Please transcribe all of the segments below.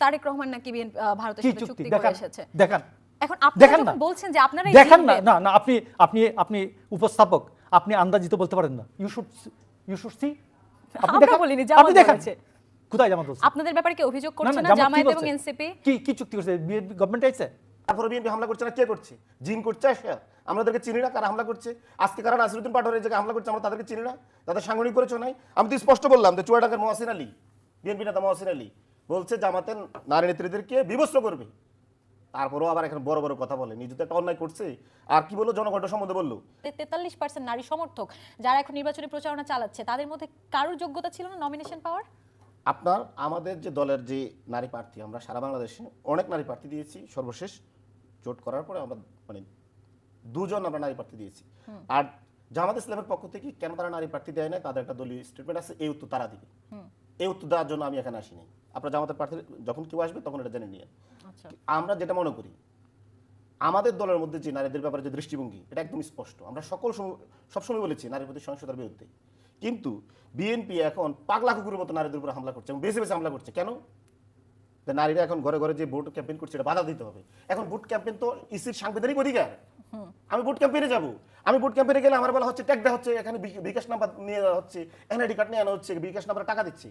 তারেক রহমান নাকি ভারতের সাথে চুক্তি করে এসেছে। দেখেন এখন আপনারা যখন বলছেন যে আপনারা দেখেন না না আপনি আপনি আপনি উপস্থাপক, আপনি আন্দাজিত বলতে পারেন না। You should see. আমরা বলিনি, জামাত বলেছে। কোথায় জামাত বলছে? আপনাদের ব্যাপারে কি অভিযোগ করছে না জামায়াত এবং এনসিপি? কি চুক্তি করছে? গভর্নমেন্ট আইছে, তারপরে বিএনপি হামলা করছে না, কে করছে? জিন করছে সে। আমাদেরকে চিনি না কারা হামলা করছে। আজকে কারা নাসিরউদ্দিন পাটোয়ারি এই জায়গায় হামলা করছে আমরা তাদেরকে চিনি না, তাদের সাংগঠনিক পরিচয় নাই। আমি তো স্পষ্ট বললাম যে চুয়াডাঙ্গার মহসিন আলী, বিএনপি নেতা মহসিন আলী বলছে জামাতের নারী নেত্রীদেরকে বিভস্ত করবে। তারপরেও আবার এখানে বড় বড় কথা বলে, নিজে তো একটা অন্যায় করছে। আর কি বললো? জনগণের সম্বন্ধে বললো 43% নারী সমর্থক যারা এখন নির্বাচনী প্রচারণা চালাচ্ছে, তাদের মধ্যে কারোর যোগ্যতা ছিল না নমিনেশন পাওয়ার? আপনার আমাদের যে দলের যে নারী প্রার্থী, আমরা সারা বাংলাদেশে অনেক নারী প্রার্থী দিয়েছি। সর্বশেষ জোট করার পরে আমরা মানে 2 জন আমরা নারী প্রার্থী দিয়েছি। আর জামাত ইসলামের পক্ষ থেকে কেন তারা নারী প্রার্থী দেয় না, তাদের একটা দলীয় স্টেটমেন্ট আছে, এই উত্তর তারা দিবে। এই উত্তর দেওয়ার জন্য আমি এখানে আসিনি। আপনার জামাতের প্রার্থী যখন কেউ আসবে তখন এটা জেনে নিয়ে। আমরা যেটা মনে করি, আমাদের দলের মধ্যে যে নারীদের ব্যাপারে যে দৃষ্টিভঙ্গি, এটা একদম স্পষ্ট। আমরা সবসময় বলেছি নারীর প্রতি সহিংসতার বিরুদ্ধে। কিন্তু বিএনপি এখন পাগলা কুকুরের মতো নারীদের উপর হামলা করছে এবং বেছে বেছে হামলা করছে। কেন? নারীরা এখন ঘরে ঘরে যে ভোট ক্যাম্পেইন করছে এটা বাধা দিতে হবে। এখন ভোট ক্যাম্পেইন তো ইসির সাংবিধানিক অধিকার। আমি ভোট ক্যাম্পেইনে যাব, আমি ভোট ক্যাম্পেইনে গেলে আমার বলা হচ্ছে ট্যাগ দেওয়া হচ্ছে, এখানে বিকাশ নাম্বার নিয়ে দেওয়া হচ্ছে, এনআইডি কার্ড নিয়ে আনা হচ্ছে, বিকাশ নাম্বারে টাকা দিচ্ছি।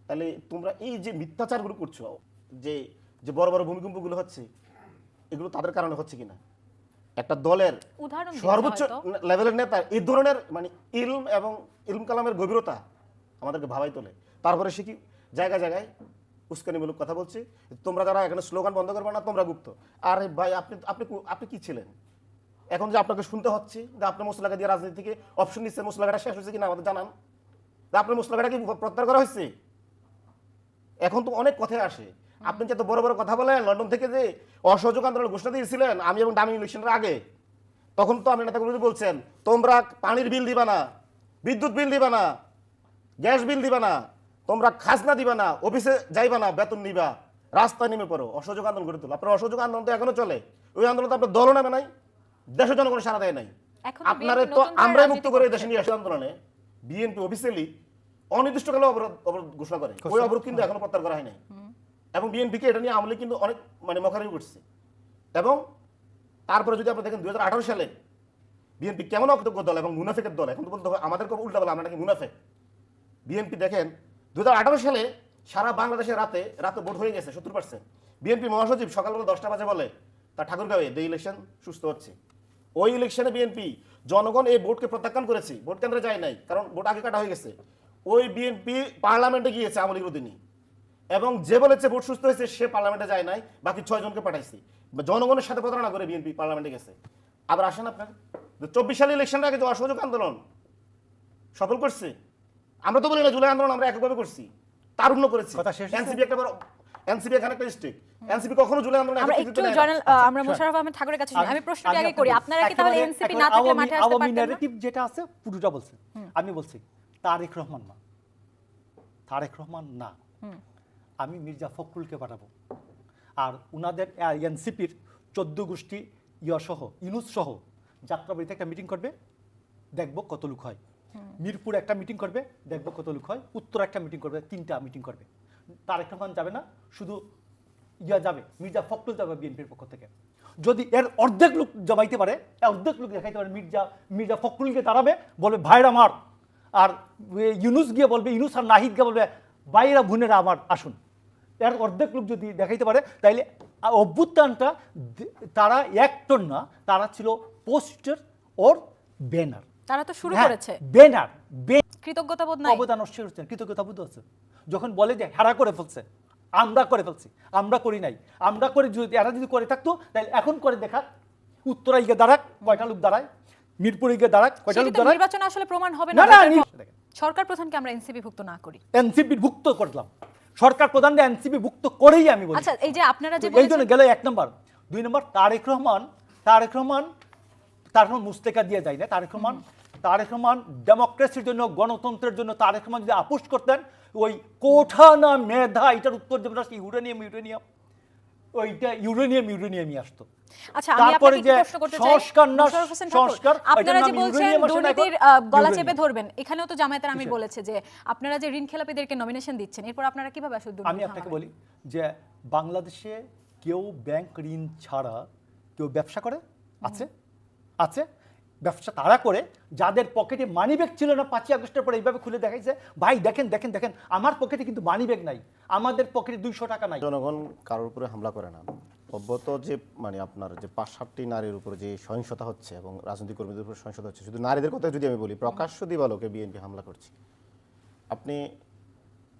তাহলে তোমরা এই যে মিথ্যাচারগুলো করছো, যে যে বড় বড় ভূমিকম্পগুলো হচ্ছে, এগুলো তাদের কারণে হচ্ছে কিনা? একটা দলের সর্বোচ্চ লেভেলের নেতা এই ধরনের মানে ইলম এবং ইলম কালামের গভীরতা আমাদেরকে ভাবাই তোলে। তারপরে সে কি জায়গায় জায়গায় উস্কানিমূলক কথা বলছে, তোমরা যারা এখানে স্লোগান বন্ধ করবে না তোমরা গুপ্ত। আরে ভাই, আপনি আপনি আপনি কি ছিলেন? এখন যে আপনাকে শুনতে হচ্ছে যে আপনি মুসলাগা দিয়ে রাজনীতি থেকে অপশন নিচ্ছেন, মুসলাগাটা শেষ হয়েছে কিনা আমাদের জানান। আপনার মুসলাগাটা কি প্রত্যাহার করা হয়েছে? এখন তো অনেক কথায় আসে, আপনি যত বড় বড় কথা বলেন। লন্ডন থেকে যে অসহযোগ আন্দোলন ঘোষণা দিয়েছিলেন আমি এবং দামি ইলেকশনের আগে, তখন তো আপনি নেতাগুলো বলছেন তোমরা পানির বিল দিবা না, বিদ্যুৎ বিল দিবা না, গ্যাস বিল দিবা না, তোমরা খাজনা দিবা না, অফিসে যাইবা না, বেতন নিবা, রাস্তায় নেমে পড়ো, অসহযোগ আন্দোলন করে তুলো। আপনার অসহযোগ আন্দোলন তো এখনো চলে। ওই আন্দোলন তো আপনার দলও নামে নাই, দেশের জনগণের সারা দেয় নাই। আপনারা তো আমরাই মুক্ত করে দেশে নিয়ে আসি আন্দোলনে। বিএনপি অফিসিয়ালি অনির্দিষ্টকালে অবরোধ ঘোষণা করে, ওই অবরোধ কিন্তু এখনো প্রত্যাহার করা হয় নাই। এবং বিএনপিকে এটা নিয়ে আমলে কিন্তু অনেক মানে মখারি করছে। এবং তারপরে যদি আপনি দেখেন 2018 সালে বিএনপি কেমন অকৃতজ্ঞ দল এবং মুনাফিকের দল, এখন তো বলতে হবে আমাদেরকে উল্টা বলে আমরা নাকি মুনাফিক। বিএনপি দেখেন 2018 সালে সারা বাংলাদেশে রাতে ভোট হয়ে গেছে 70%। বিএনপি মহাসচিব সকালবেলা 10টা বাজে বলে তার ঠাকুরগাঁওয়ে যে ইলেকশন সুস্থ হচ্ছে। ওই ইলেকশনে বিএনপি জনগণ এই ভোটকে প্রত্যাখ্যান করেছে, ভোট কেন্দ্রে যায় নাই, কারণ ভোট আগে কাটা হয়ে গেছে। ওই বিএনপি পার্লামেন্টে গিয়েছে আমলি বিরোধী, এবং যে বলেছে ভোট সুস্থ হয়েছে সে পার্লামেন্টে যায় নাই, বাকি 6 জনকে পাঠাইছে। জনগণের সাথে প্রতারণা করে বিএনপি পার্লামেন্টে গেছে। আবার আসেন আপনার 24 সালে ইলেকশনের আগে যে অসহযোগ আন্দোলন সফল করছে, আমরা তো বলি না জুলাই আন্দোলন আমরা একভাবে করছি, তারুণ্য করেছি। এনসিপি একটা বড়, এনসিপি এখানে একটা স্টেক, এনসিপি কখনো জুলাই আন্দোলন আমরা মোশাররফ আহমেদ ঠাকুরের কাছে আমি প্রশ্নটি আগে করি, আপনারা কি তাহলে এনসিপি না থাকলে মাঠে আসতে পারতেন না? ন্যারেটিভ যেটা আছে পুরোটা বলছে। আমি বলছি তারেক রহমান না, তারেক রহমান না, আমি মির্জা ফখরুলকে পাঠাবো। আর উনাদের এনসিপির 14 গোষ্ঠী সহ ইউনুস সহ যাত্রাবাড়িতে একটা মিটিং করবে, দেখবো কত লোক হয়। মিরপুর একটা মিটিং করবে, দেখবো কত লোক হয়। উত্তর একটা মিটিং করবে, 3টা মিটিং করবে। তারেক রহমান যাবে না, শুধু যাবে মির্জা ফখরুল যাবে বিএনপির পক্ষ থেকে। যদি এর অর্ধেক লোক জমাইতে পারে, অর্ধেক লোক দেখাইতে পারে, মির্জা ফখরুলকে দাঁড়াবে, বলবে ভাইরা আমার, আর ইউনুস গিয়ে বলবে, ইউনুস আর নাহিদ গিয়ে বলবে বাইরা বোনেরা আমার আসুন। এর অর্ধেক লোক যদি দেখাইতে পারে তাইলে অভ্যুত্থানটা তারা একটন না, তারা ছিল পোস্টার ওর ব্যানার। তারা তো শুরু করেছে ব্যানার, কৃতজ্ঞতা বোধ নাই, অবদান অস্বীকার করছেন, কৃতজ্ঞতা বোধ আছে। যখন বলে যে হারা করে ফেলছে, আমরা করে ফেলছি, আমরা করি নাই, আমরা করে যদি এরা যদি করে থাকতো তাহলে এখন করে দেখা। উত্তরায় গিয়ে দাঁড়াক, কয়টা লোক দাঁড়ায়, মিরপুরে গিয়ে দাঁড়াক, কয়টা লোক দাঁড়ায়। নির্বাচন আসলে প্রমাণ হবে না সরকার প্রধানকে আমরা এনসিপি ভুক্ত না করি। এনসিপি ভুক্ত করলাম, সরকার প্রধান এনসিপি ভুক্ত করেই আমি বলি। আচ্ছা, এই যে আপনারা যে এই জন্য গেল 1 নম্বর। 2 নম্বর তারেক রহমান মুস্তেকা দিয়ে যায় না। তারেক রহমান ডেমোক্রেসির জন্য, গণতন্ত্রের জন্য তারেক রহমান যদি আপোষ করতেন, ওই কোঠা না মেধা এটার উত্তর দেবেন ইউরেনিয়াম ওইটা ইউরেনিয়ামই আসতো। আচ্ছা, আমি তারপরে আপনাকে যে একটু প্রশ্ন করতে চাই সংস্কার না মোশাররফ হোসেন ঠাকুর, সংস্কার, আপনারা এটার যে নাম বলছেন ইউরেনিয়াম আসে না, দুর্নীতির এখন গলা চেপে ইউরেনিয়াম। ধরবেন, এখানেও তো জামায়াতের আমির কিসের? বলেছে যে আপনারা যে ঋণ খেলাপিদেরকে নমিনেশন দিচ্ছেন, এরপর আপনারা কিভাবে আসলে দুর্নীতি আমি আপনাকে থামাবেন? বলি যে বাংলাদেশে কেউ ব্যাংক ঋণ ছাড়া কেউ ব্যবসা করে আছে? আছে। ব্যবসা তারা করে যাদের পকেটে মানি ব্যাগ ছিল না 5ই আগস্টের পরে এইভাবে খুলে দেখাইছে, ভাই দেখেন দেখেন দেখেন আমার পকেটে কিন্তু মানি ব্যাগ নাই, আমাদের পকেটে 200 টাকা নাই। জনগণ কারোর উপরে হামলা করে না। অব্যত যে মানে আপনার যে 5-7টি নারীর উপর যে সহিংসতা হচ্ছে এবং রাজনৈতিক কর্মীদের উপর সহিংসতা হচ্ছে, শুধু নারীদের কথা যদি আমি বলি, প্রকাশ্য দিবালোকে বিএনপি হামলা করছে। আপনি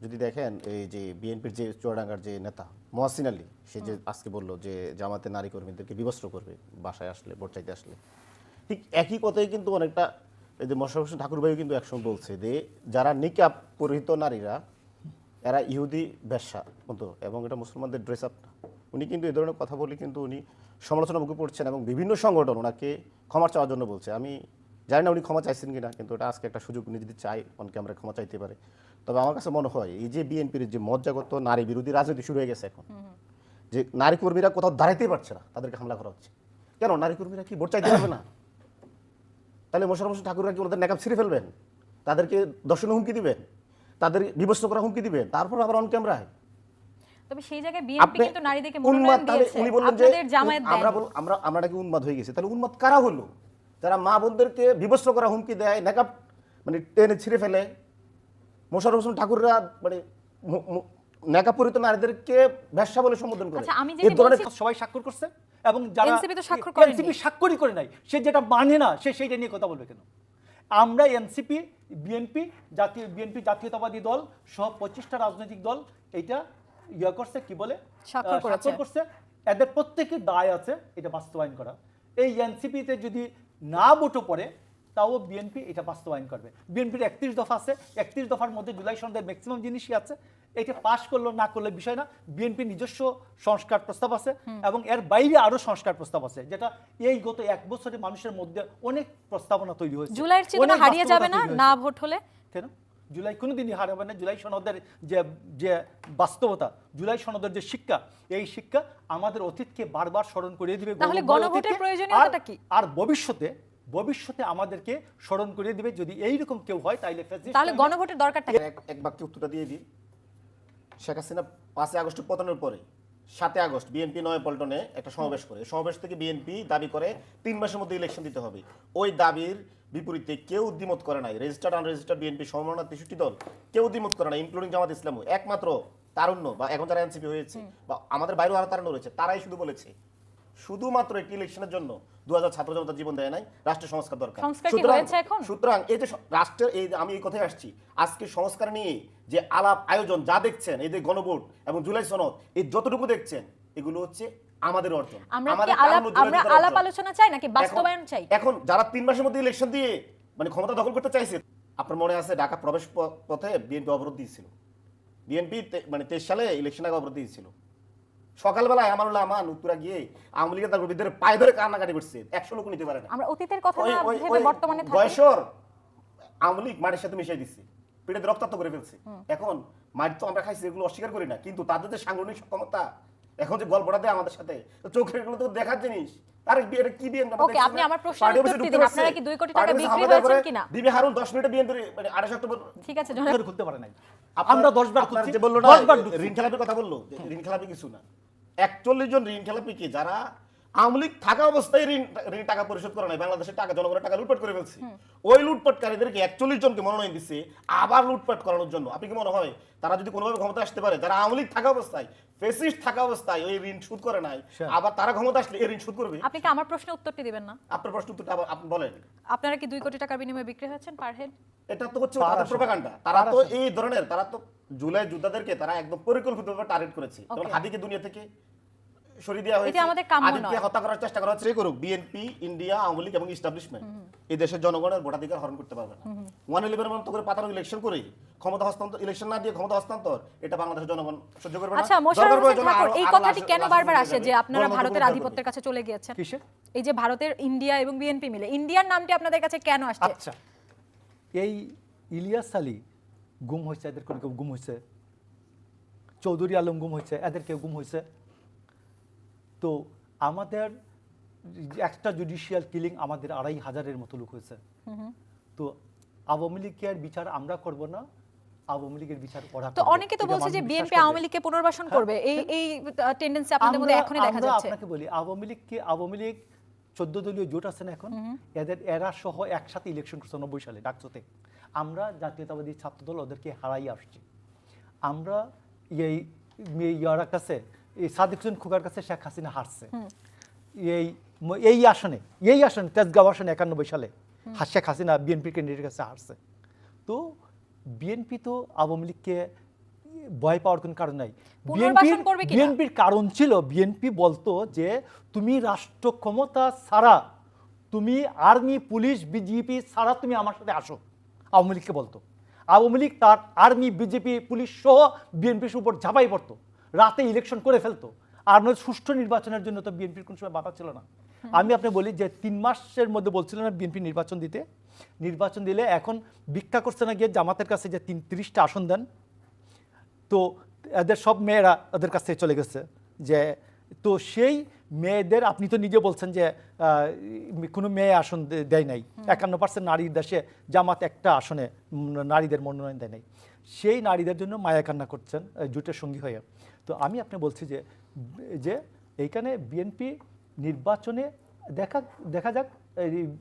যদি দেখেন এই যে বিএনপির যে চুয়াডাঙ্গার যে নেতা মহসিন আলী, সে যে আজকে বললো যে জামাতে নারী কর্মীদেরকে বিবস্ত্র করবে বাসায় আসলে, ভোট চাইতে আসলে, ঠিক একই কথাই কিন্তু অনেকটা এই যে মোশাররফ হোসেন ঠাকুর ভাইও কিন্তু একসঙ্গে বলছে যে যারা নিকাব পরিহিত নারীরা এরা ইহুদি বেশ্যা মতো, এবং এটা মুসলমানদের ড্রেস আপ না। উনি কিন্তু এই ধরনের কথা বলে কিন্তু উনি সমালোচনার মুখে পড়ছেন এবং বিভিন্ন সংগঠন ওনাকে ক্ষমা চাওয়ার জন্য বলছে। আমি জানি না উনি ক্ষমা চাইছেন কিনা, কিন্তু এটা আজকে একটা সুযোগ, উনি যদি চাই অনেকে আমরা ক্ষমা চাইতে পারে। তবে আমার কাছে মনে হয় এই যে বিএনপির যে মজ্জাগত নারী বিরোধী রাজনীতি শুরু হয়ে গেছে এখন, যে নারী কর্মীরা কোথাও দাঁড়াইতেই পারছে না, তাদেরকে হামলা করা হচ্ছে। কেন নারী কর্মীরা কি ভোট চাইতে পারবে না? তাহলে মোশাররফ হোসেন ঠাকুররা কি ওদের নেকাব ছিঁড়ে ফেলবেন? তাদেরকে দর্শনে হুমকি দিবেন, তাদের বিবস্ত্র করা হুমকি দিবেন, তারপর আবার অন ক্যামেরায়। তবে সেই জায়গায় বিএনপি কিন্তু নারীদেরকে মনোনয়ন উন্মাদ, তাহলে দিয়েছে, উনি বললেন যে আপনাদের জামায়াত দেয়নি। আমরা নাকি উন্মাদ হয়ে গেছে। তাহলে উন্মাদ কারা হলো? যারা মা বোনদেরকে বিবস্ত্র করা হুমকি দেয়, নেকাব মানে টেনে ছিঁড়ে ফেলে। মোশাররফ হোসেন ঠাকুররা মানে নেকাব পরিহিত নারীদেরকে ব্যবসা বলে সম্বোধন করে। আচ্ছা, আমি এই যেটা ধরনের বলছি, সবাই স্বাক্ষর করছে এবং যারা এনসিপি তো স্বাক্ষর করেনি। এনসিপি স্বাক্ষরই করে নাই, সে যেটা মানে না সে সেইটা নিয়ে কথা বলবে কেন? আমরা এনসিপি, বিএনপি জাতীয়তাবাদী দল সহ 25টা রাজনৈতিক দল এটা ইয়া করছে, কি বলে, স্বাক্ষর করছে। এদের প্রত্যেকের দায় আছে এটা বাস্তবায়ন করা। এই এনসিপিতে যদি না ভোটও পড়ে তাও বিএনপি এটা বাস্তবায়ন করবে। বিএনপির 31 দফা আছে, 31 দফার মধ্যে জুলাই সনদের ম্যাক্সিমাম জিনিসই আছে। এটা পাশ করলো না করলে বিষয় না, বিএনপির নিজস্ব সংস্কার প্রস্তাব আছে এবং এর বাইরে আরো সংস্কার প্রস্তাব আছে, যেটা এই গত 1 বছরে মানুষের মধ্যে অনেক প্রস্তাবনা তৈরি হয়েছে। জুলাইয়ের চেতনা হারিয়ে যাবে না না ভোট হলে? কেন জুলাই কোনোদিনই হারাবে না? জুলাই সনদের যে বাস্তবতা, জুলাই সনদের যে শিক্ষা, এই শিক্ষা আমাদের অতীতকে বারবার স্মরণ করিয়ে দিবে। তাহলে গণভোটের প্রয়োজনীয়তাটা কি? আর ভবিষ্যতে আমাদেরকে স্মরণ করিয়ে দিবে যদি এইরকম কেউ হয় তাহলে গণভোটের দরকারটা কি? এক বাক্যে উত্তরটা দিয়ে দিই। শেখ হাসিনা 5 আগস্ট পতনের পরে 7 আগস্ট বিএনপি নয়াপল্টনে একটা সমাবেশ করে, সমাবেশ থেকে বিএনপি দাবি করে 3 মাসের মধ্যে ইলেকশন দিতে হবে। ওই দাবির বিপরীতে কেউ দ্বিমত করে নাই। রেজিস্টার্ড আনরেজিস্টার্ড বিএনপি সমমনা 63 দল কেউ দ্বিমত করে নাই, ইনক্লুডিং জামাত ইসলামও। একমাত্র তারুণ্য বা এখন যারা এনসিপি হয়েছে বা আমাদের বাইরেও আরো তারুণ্য রয়েছে, তারাই শুধু বলেছে শুধুমাত্র একটি ইলেকশনের জন্য 2000 ছাত্র জনতা জীবন দেয় নাই, রাষ্ট্রের সংস্কার দরকার। সুতরাং এই যে রাষ্ট্রের এই আমি এই কথায় আসছি, আজকে সংস্কার নিয়ে যে আলাপ আয়োজন যা দেখছেন, এই যে গণভোট এবং জুলাই সনদ, এই যতটুকু দেখছেন এগুলো হচ্ছে আমাদের অর্জন। আমরা আলাপ আলোচনা চাই নাকি বাস্তবায়ন চাই? এখন যারা 3 মাসের মধ্যে ইলেকশন দিয়ে মানে ক্ষমতা দখল করতে চাইছে, আপনার মনে আছে ঢাকা প্রবেশ পথে বিএনপি অবরোধ দিয়েছিল। বিএনপি মানে 23 সালে ইলেকশন আগে অবরোধ দিয়েছিল। সকালবেলায় আমানুল্লাহ আমান উত্তরা গিয়ে আওয়ামী লীগের কর্মীদের পায়ে ধরে কান্নাকাটি করছে, 100 লোক নিতে পারে না। আমরা অতীতের কথা না ভেবে বর্তমানে থাকি। বয়সর আওয়ামী লীগ মাটির সাথে মিশিয়ে দিচ্ছে, পেটে রক্তাক্ত করে ফেলছে। এখন মাটি তো আমরা খাইছি, এগুলো অস্বীকার করি না, কিন্তু তাদের যে সাংগঠনিক সক্ষমতা, এখন যে গল্পটা দেয় আমাদের সাথে, চোখের এগুলো তো দেখার জিনিস। তার কি বিএনপি ওকে, আপনি আমার প্রশ্নের উত্তর দিন। আপনারা কি 2 কোটি টাকা বিক্রি হয়েছে কিনা? দিবি হারুন 10 মিনিটে বিএনপি মানে 28 অক্টোবর ঠিক আছে, খুলতে পারে নাই। আমরা 10 বার খুলছি, যে বললো না 10 বার ঋণ খেলাপির কথা বললো, ঋণ খেলাপি কিছু না। 41 জন ঋণ খেলাপিকে যারা আওয়ামী লীগ থাকা অবস্থায় ঋণ টাকা পরিশোধ করে নাই, বাংলাদেশের টাকা জনগণের টাকা লুটপাট করে ফেলছে, ওই লুটপাটকারীদেরকে 41 জনকে মনোনয়ন দিচ্ছে আবার লুটপাট করানোর জন্য। আপনি কি মনে হয় তারা যদি কোনোভাবে ক্ষমতা আসতে পারে, যারা আওয়ামী লীগ থাকা অবস্থায়, ফেসিস্ট থাকা অবস্থায় ওই ঋণ শোধ করে নাই, আবার তারা ক্ষমতা আসলে এই ঋণ শোধ করবে? আপনি কি আমার প্রশ্নের উত্তরটি দিবেন না? আপনার প্রশ্ন উত্তরটা আপনি বলেন। আপনারা কি 2 কোটি টাকার বিনিময়ে বিক্রি হয়েছেন পার হেড? এটা তো হচ্ছে তাদের প্রপাগান্ডা। তারা তো এই ধরনের, তারা তো জুলাই যোদ্ধাদেরকে তারা একদম পরিকল্পিতভাবে টার্গেট করেছে। যেমন হাদিকে দুনিয়া থেকে সরিয়ে দেওয়া হয়েছে, এটা আমাদের কাম্য নয়। আদিকে হত্যা করার চেষ্টা করা হচ্ছে। করুক বিএনপি, ইন্ডিয়া, আওয়ামী লীগ এবং এস্টাবলিশমেন্ট এই দেশের জনগণের ভোটাধিকার হরণ করতে পারবে না। 111 এর মতো করে পাতানো ইলেকশন করে ক্ষমতা হস্তান্তর, ইলেকশন না দিয়ে ক্ষমতা হস্তান্তর, এটা বাংলাদেশের জনগণ সহ্য করবে না। আচ্ছা, মোশাররফ হোসেন ঠাকুর, এই কথাটি কেন বারবার আসে যে আপনারা ভারতের আধিপত্যের কাছে চলে গিয়েছেন? কিসে? এই যে ভারতের ইন্ডিয়া এবং বিএনপি মিলে, ইন্ডিয়ার নামটি আপনাদের কাছে কেন আসছে? আচ্ছা, এই ইলিয়াস আলী গুম হয়েছে, এদের কেউ গুম হয়েছে, চৌধুরী আলম গুম হয়েছে, এদের কেউ গুম হয়েছে, তো আমাদের একটা জুডিশিয়াল কিলিং আমাদের 2,500-এর মতো লোক হয়েছে। তো আওয়ামী লীগের বিচার আমরা করব না, আওয়ামী লীগের বিচার ওরা তো করবে। অনেকে তো এটা বলছে যে মানুষ বিএনপি বিশ্বাস আওয়ামী করবে। লীগকে পুনর্বাসন করবে, এই টেন্ডেন্সি আপনাদের মধ্যে এখনই দেখা আমরা যাচ্ছে। আপনাকে বলি আওয়ামী লীগ 14 দলীয় জোট আছে না এখন, এরা সহ একসাথে ইলেকশন করছে 90 সালে ডাকসুতে। আমরা জাতীয়তাবাদী ছাত্র দল ওদেরকে হারাই আসছি। আমরা ইয়ার কাছে এই সাদিক হোসেন খোকার কাছে শেখ হাসিনা হারছে এই আসনে তেজগাঁও আসনে 91 সালে শেখ হাসিনা বিএনপি ক্যান্ডিডেটের কাছে হারছে। তো বিএনপি তো আওয়ামী লীগকে ভয় পাওয়ার কোনো কারণ নাই। পুনর্বাসন করবে কিনা? বিএনপির কারণ ছিল, বিএনপি বলতো যে তুমি রাষ্ট্র ক্ষমতা ছাড়া, তুমি আর্মি পুলিশ বিজেপি ছাড়া তুমি আমার সাথে আসো, আওয়ামী লীগকে বলতো। আওয়ামী লীগ তার আর্মি বিজেপি পুলিশ সহ বিএনপির উপর ঝাঁপাই পড়তো, রাতে ইলেকশন করে ফেলতো। আর সুষ্ঠু নির্বাচনের জন্য তো বিএনপির কোনো সময় বাধা ছিল না। আমি আপনি বলি যে 3 মাসের মধ্যে বলছিলেন না বিএনপি নির্বাচন দিলে এখন ভিক্ষা করছে না গিয়ে জামাতের কাছে যে 30টা আসন দেন। তো এদের সব মেয়েরা ওদের কাছ থেকে চলে গেছে। যে তো সেই মেয়েদের আপনি তো নিজে বলছেন যে কোনো মেয়ে আসন দেয় নাই, 51% নারীর দেশে জামাত একটা আসনে নারীদের মনোনয়ন দেয় নাই। সেই নারীদের জন্য মায়া কান্না করছেন জোটের সঙ্গী হয়ে। তো আমি আপনি বলছি যে এইখানে বিএনপি নির্বাচনে দেখা যাক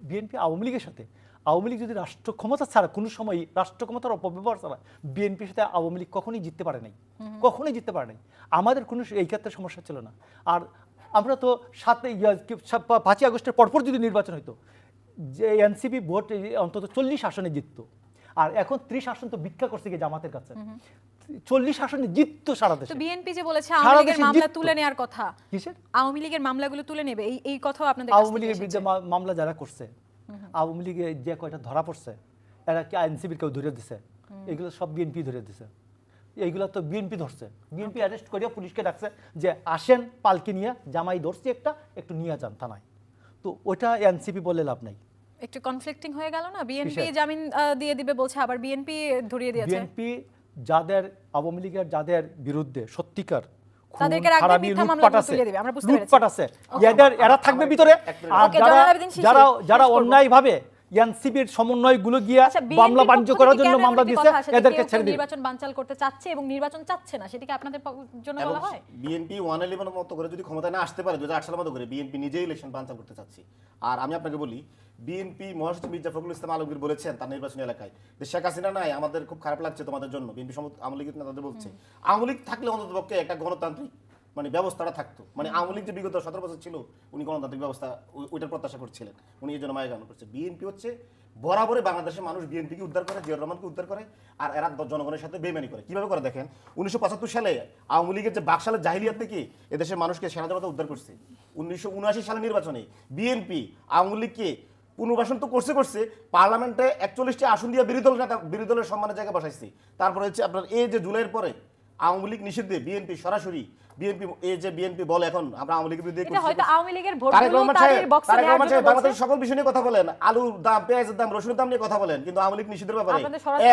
বিএনপি আওয়ামী লীগের সাথে, আওয়ামী লীগ যদি রাষ্ট্র ক্ষমতা ছাড়া কোনো সময় রাষ্ট্র ক্ষমতার অপব্যবহার ছাড়া বিএনপির সাথে আওয়ামী লীগ কখনোই জিততে পারে নাই, আমাদের কোনো এই ক্ষেত্রে সমস্যা ছিল না। আর আমরা তো 5ই আগস্টের পরপর যদি নির্বাচন হইতো, যে এনসিপি ভোট অন্তত 40 আসনে জিততো। আর এখন 30 আসন তো ভিক্ষা করছে গিয়ে জামাতের কাছে, 40 আসনে জিততো সারা দেশে। তো বিএনপি যে বলেছে আওয়ামী লীগের মামলা তুলে নেওয়ার কথা, কিসের আওয়ামী লীগের মামলাগুলো তুলে নেবে, এই কথাও আপনাদের আওয়ামী লীগের বিরুদ্ধে মামলা যারা করছে, আওয়ামী লীগে যে কয়টা ধরা পড়ছে, এরা কি এনসিপির কেউ ধরে দিছে? এগুলো সব বিএনপি ধরে দিছে। এইগুলো তো বিএনপি ধরছে, বিএনপি অ্যারেস্ট করিয়া পুলিশকে ডাকছে যে আসেন পালকি নিয়ে, জামাই ধরছি একটু নিয়ে যান থানায়। তো ওটা এনসিপি বলে লাভ নাই। একটু কনফ্লিক্টিং হয়ে গেল না? বিএনপি জামিন দিয়ে দিবে বলছে, আবার বিএনপি ধরিয়ে দিয়েছে। বিএনপি আওয়ামী লীগের যাদের বিরুদ্ধে সত্যিকার তাদেরকে রাখবে, মিথ্যা মামলাগুলো তুলে দিবে, আমরা বুঝতে পেরেছি। লুটপাট আছে, এরা থাকবে ভিতরে। আর যারা অন্যায়ভাবে এনসিপির সমন্বয়গুলো গিয়া মামলা বাণিজ্য করার জন্য মামলা দিয়েছে, এদেরকে ছেড়ে দিবে। নির্বাচন বানচাল করতে চাচ্ছে এবং নির্বাচন চাচ্ছে না, সেটা কি আপনাদের জন্য বলা হয়? বিএনপি 111 মতো করে যদি ক্ষমতায় না আসতে পারে 2008 সালের মতো করে, বিএনপি নিজেই ইলেকশন বানচাল করতে চাচ্ছে। আর আমি আপনাকে বলি, বিএনপি মহাসচিব মির্জা ফখরুল ইসলাম আলমগীর বলেছেন তার নির্বাচনী এলাকায় যে শেখ হাসিনা নাই, আমাদের খুব খারাপ লাগছে তোমাদের জন্য। বিএনপি আওয়ামী লীগের নেতাদের বলছে, আওয়ামী লীগ থাকলে অন্ততপক্ষে একটা গণতান্ত্রিক ব্যবস্থাটা থাকতো। আওয়ামী লীগ যে বিগত 17 বছর ছিল, উনি গণতান্ত্রিক ব্যবস্থা ওইটার প্রত্যাশা করছিলেন, উনি এই জন্য মায়া গান করছে। বিএনপি হচ্ছে বরাবরই বাংলাদেশের মানুষ বিএনপিকে উদ্ধার করে, জিয়াউর রহমানকে উদ্ধার করে, আর এরা জনগণের সাথে বেইমানি করে। কিভাবে করে দেখেন, 1975 সালে আওয়ামী লীগের যে বাকশালের জাহিলিয়াত থেকে এদেশের মানুষকে সেনা জনতা উদ্ধার করছে। 1979 সালের নির্বাচনে বিএনপি আওয়ামী লীগকে পুনর্বাসন তো করছে, পার্লামেন্টে 41টি আসন দিয়ে বিরোধী দলের সম্মানের জায়গায় বসাইছে। তারপরে হচ্ছে আপনার এই যে জুলাইয়ের পরে আওয়ামী লীগ নিষিদ্ধে বিএনপি সরাসরি বিএনপি বলে এখন আমরা আওয়ামী লীগের বিরুদ্ধে এটা হয়তো আওয়ামী লীগের ভোটগুলো তাদের বক্সে নেওয়ার জন্য বলছে। বাংলাদেশের সকল বিষয় নিয়ে কথা বলেন, আলুর দাম, পেঁয়াজের দাম, রসুনের দাম নিয়ে কথা বলেন, কিন্তু আওয়ামী লীগ নিষিদ্ধের ব্যাপারে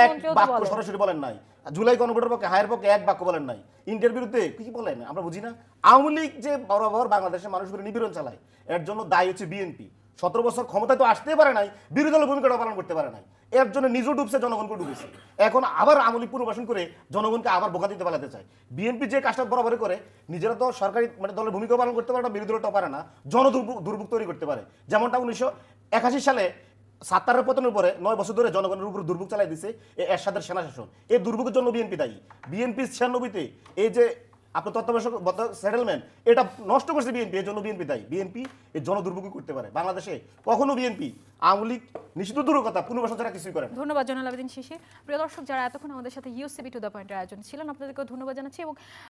এক বাক্য সরাসরি বলেন নাই। জুলাই গণভোটের পক্ষে, হায়ের পক্ষে এক বাক্য বলেন নাই। ইন্ডিয়ার বিরুদ্ধে কি বলেন আমরা বুঝি না। আওয়ামী লীগ যে বরাবর বাংলাদেশের মানুষের নিপীড়ন চালায়, এর জন্য দায়ী হচ্ছে বিএনপি। 17 বছর ক্ষমতায় তো আসতেই পারে নাই, বিরোধী দলের ভূমিকাটা পালন করতে পারে নাই, এর জন্য নিজেও ডুবছে, জনগণকে ডুবেছে। এখন আবার আওয়ামী লীগ পুনর্বাসন করে জনগণকে আবার বোকা দিতে পালাতে চায়। বিএনপি যে কাজটা বরাবরই করে, নিজেরা তো সরকারি দলের ভূমিকা পালন করতে পারে না, বিরোধী দলটা পারে না, দুর্ভোগ তৈরি করতে পারে। যেমনটা 1981 সালে ৭৭ পতনের পরে 9 বছর ধরে জনগণের উপর দুর্ভোগ চালাই দিছে এরশাদের সেনা শাসন। এই দুর্ভোগের জন্য বিএনপি দায়ী। বিএনপি 96-তে এই যে আপনার তত্ত্বাবধায়ক সেটেলমেন্ট, এটা নষ্ট করছে বিএনপি, এর জন্য বিএনপি দায়ী। বিএনপি এই জনদুর্ভোগী করতে পারে। বাংলাদেশে কখনো বিএনপি আওয়ামী লীগ নিষিদ্ধ দূরের কথা, পুনর্বাসন ছাড়া কিছুই করে না। ধন্যবাদ জয়নাল আবেদিন শিশির। প্রিয় দর্শক, যারা এতক্ষণ আমাদের সাথে ইউসিবি টু দ্য পয়েন্টের আয়োজন ছিলেন, আপনাদেরকেও ধন্যবাদ জানাচ্ছি। এবং